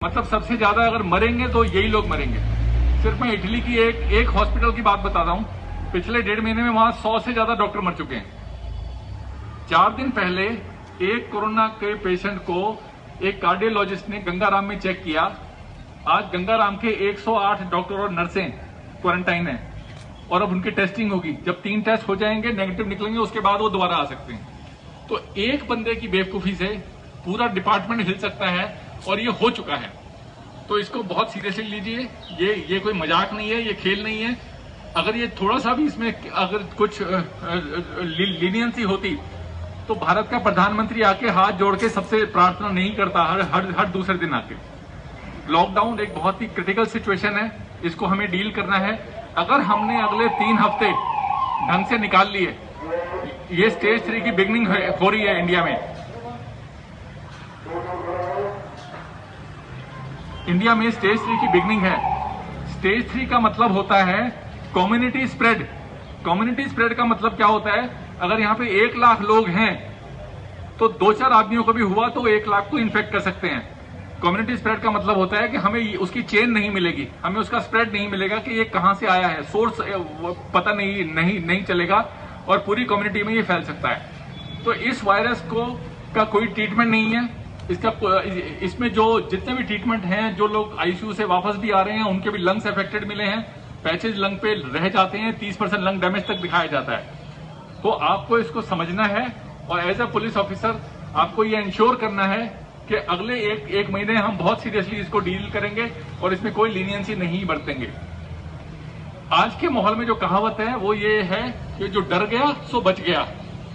मतलब सबसे ज्यादा अगर मरेंगे तो यही लोग मरेंगे। सिर्फ मैं इटली की एक हॉस्पिटल की बात बता रहा हूं। पिछले 1.5 महीने में वहां 100 से ज्यादा डॉक्टर मर चुके हैं। 4 दिन पहले एक कोरोना के पेशेंट को एक कार्डियोलॉजिस्ट ने गंगाराम में चेक किया। आज गंगाराम के 108 डॉक्टर और नर्सें क्वारंटाइन है और अब उनकी टेस्टिंग होगी। जब 3 टेस्ट हो जाएंगे, नेगेटिव निकलेंगे, उसके बाद वो दोबारा आ सकते हैं। तो एक बंदे की बेवकूफी से पूरा डिपार्टमेंट हिल सकता है और ये हो चुका है। तो इसको बहुत सीरियसली लीजिए। ये कोई मजाक नहीं है, ये खेल नहीं है। अगर ये थोड़ा सा भी इसमें अगर कुछ लीनियंसी होती तो भारत का प्रधानमंत्री आके हाथ जोड़ के सबसे प्रार्थना नहीं करता हर दूसरे दिन आके। लॉकडाउन एक बहुत ही क्रिटिकल सिचुएशन है, इसको हमें डील करना है। अगर हमने अगले 3 हफ्ते ढंग से निकाल लिए, ये स्टेज 3 की बिगनिंग हो रही है इंडिया में। इंडिया में स्टेज 3 की बिगनिंग है। स्टेज 3 का मतलब होता है कम्युनिटी स्प्रेड। कम्युनिटी स्प्रेड का मतलब क्या होता है? अगर यहाँ पे 1 लाख लोग हैं तो 2-4 आदमियों को भी हुआ तो 1 लाख को इन्फेक्ट कर सकते हैं। कम्युनिटी स्प्रेड का मतलब होता है कि हमें उसकी चेन नहीं मिलेगी, हमें उसका स्प्रेड नहीं मिलेगा कि ये कहां से आया है, सोर्स पता नहीं चलेगा और पूरी कम्युनिटी में ये फैल सकता है। तो इस वायरस का कोई ट्रीटमेंट नहीं है। इसमें जो जितने भी ट्रीटमेंट हैं, जो लोग आईसीयू से वापस भी आ रहे हैं उनके भी लंग्स अफेक्टेड मिले हैं, पैचेज लंग पे रह जाते हैं, 30% लंग डैमेज तक दिखाया जाता है। तो आपको इसको समझना है और एज अ पुलिस ऑफिसर आपको ये इंश्योर करना है कि अगले एक महीने हम बहुत सीरियसली इसको डील करेंगे और इसमें कोई लीनियंसी नहीं बरतेंगे। आज के माहौल में जो कहावत है वो ये है कि जो डर गया सो बच गया।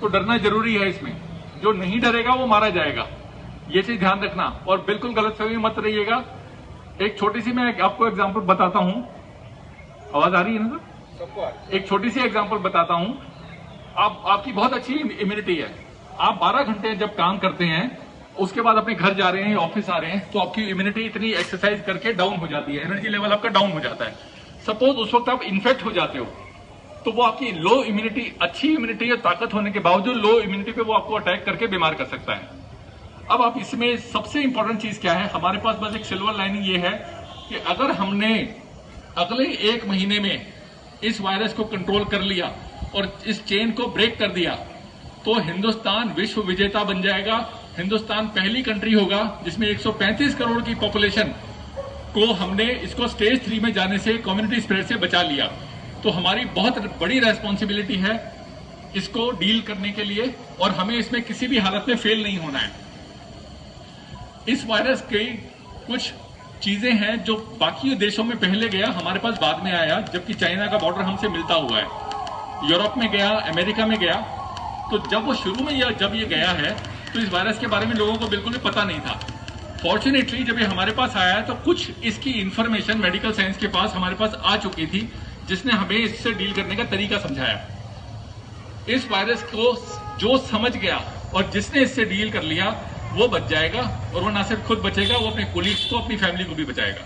तो डरना जरूरी है इसमें, जो नहीं डरेगा वो मारा जाएगा, ये चीज ध्यान रखना। और बिल्कुल गलतफहमी मत रहिएगा। एक छोटी सी मैं आपको एग्जांपल बताता हूं। आवाज आ रही है ना सर? एक छोटी सी एग्जांपल बताता हूं। आपकी बहुत अच्छी इम्यूनिटी है। आप 12 घंटे जब काम करते हैं, उसके बाद अपने घर जा रहे हैं, ऑफिस आ रहे हैं, तो आपकी इम्यूनिटी इतनी एक्सरसाइज करके डाउन हो जाती है, एनर्जी लेवल आपका डाउन हो जाता है। सपोज उस वक्त आप इन्फेक्ट हो जाते हो तो वो आपकी लो इम्यूनिटी, अच्छी इम्यूनिटी और ताकत होने के बावजूद लो इम्यूनिटी पे वो आपको अटैक करके बीमार कर सकता है। अब आप इसमें सबसे इंपॉर्टेंट चीज क्या है? हमारे पास बस एक सिल्वर लाइनिंग ये है कि अगर हमने अगले 1 महीने में इस वायरस को कंट्रोल कर लिया और इस चेन को ब्रेक कर दिया तो हिंदुस्तान विश्व विजेता बन जाएगा। हिंदुस्तान पहली कंट्री होगा जिसमें 135 करोड़ की पॉपुलेशन को हमने इसको स्टेज 3 में जाने से, कम्युनिटी स्प्रेड से बचा लिया। तो हमारी बहुत बड़ी रेस्पॉन्सिबिलिटी है इसको डील करने के लिए और हमें इसमें किसी भी हालत में फेल नहीं होना है। इस वायरस की कुछ चीजें हैं जो बाकी देशों में पहले गया, हमारे पास बाद में आया, जबकि चाइना का बॉर्डर हमसे मिलता हुआ है। यूरोप में गया, अमेरिका में गया। तो जब वो शुरू में जब ये गया है तो इस वायरस के बारे में लोगों को बिल्कुल भी पता नहीं था। फॉर्चुनेटली जब ये हमारे पास आया तो कुछ इसकी इंफॉर्मेशन मेडिकल साइंस के पास हमारे पास आ चुकी थी, जिसने हमें इससे डील करने का तरीका समझाया। इस वायरस को जो समझ गया और जिसने इससे डील कर लिया वो बच जाएगा, और वो ना सिर्फ खुद बचेगा, वो अपने कोलीग्स को, अपनी फैमिली को भी बचाएगा।